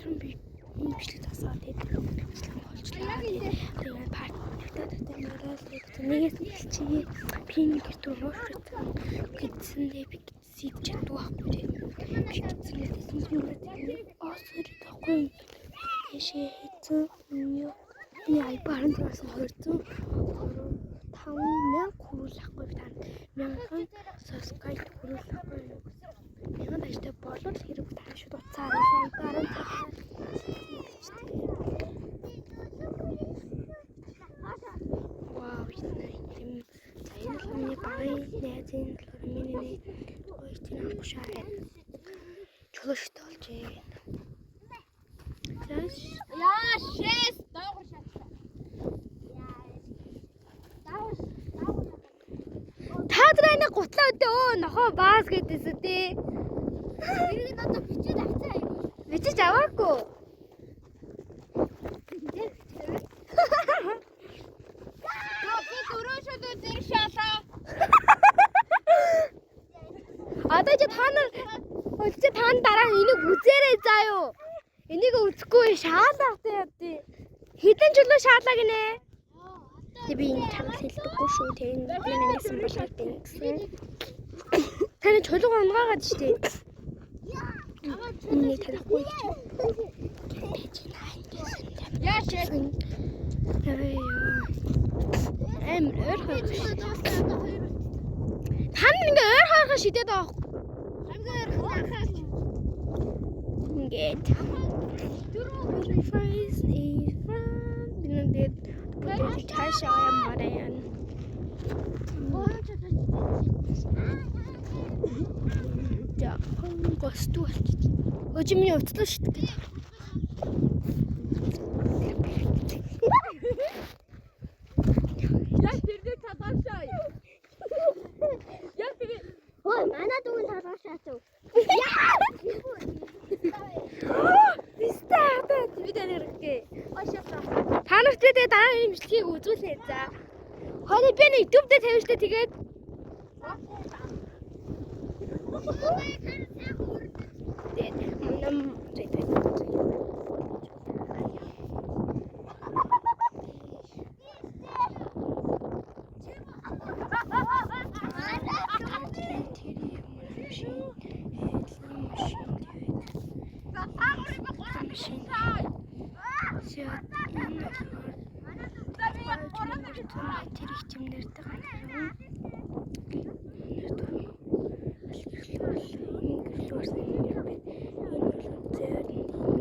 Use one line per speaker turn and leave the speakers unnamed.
өдрөн би бичлэг засаад тэгээд бичлэг болчлаа. Тэгээд партнертай татамаараа нэгээс хэлчихье. Би нэг гэртөө уушрсан гэдсэндээ би сийдч чадахгүй тэгээд би гэртээ тэгээд осрыг тахгүй яшээ хэцүү юу би айбаран зурсан 200 5000 хүрүүлэхгүй би танд 1000 subscribe хүрүүлэхгүй юу. Ягаад ажтай болол хэрэг тань шууд уцаар айбаран вау ийм зайны багын найзын миний ойчны авахшаа чулууштай болж байна.
Яа, шээс даавар шатсан.
Тадраны гутлаа өдөө нохоо бааз гэдээсэ тий.
Иргэн одоо бичиж авцаа.
Бичиж аваагүй. Одоо ч таан дараа энийг үзээрэй заа юу. Энийг үзэхгүй шаалаатай яа. Хэдэн жилөө шаалаа гинэ. Би энэ чамд хэлдэггүй шүү. Тэгээд би нэгсэн болоод байна гэсэн. Таны чулуу унгаагаад штэ. Энийг танихгүй гэж.
Яаш
амар өөр хойш. Тань ингээ өөр хойш шидэд байгаа.
хамгийн өөр хахаач.
Ингээд. Binundet бүтээл цаашаа ямаараа яана. За, гостуу болчих. Өчмний уцлаа шít гэдэг.
Яа тэрдээ талаашаа. Яа тэгээ.
Ой, манай дүүн талаашаа зү. Бистаа бид нэрхээ. Та нартай дараа энэ бичлэгийг үзүүлээ за. Хонь би нэг YouTube дээр тавьж та тэгээд тэр их чимнэртэй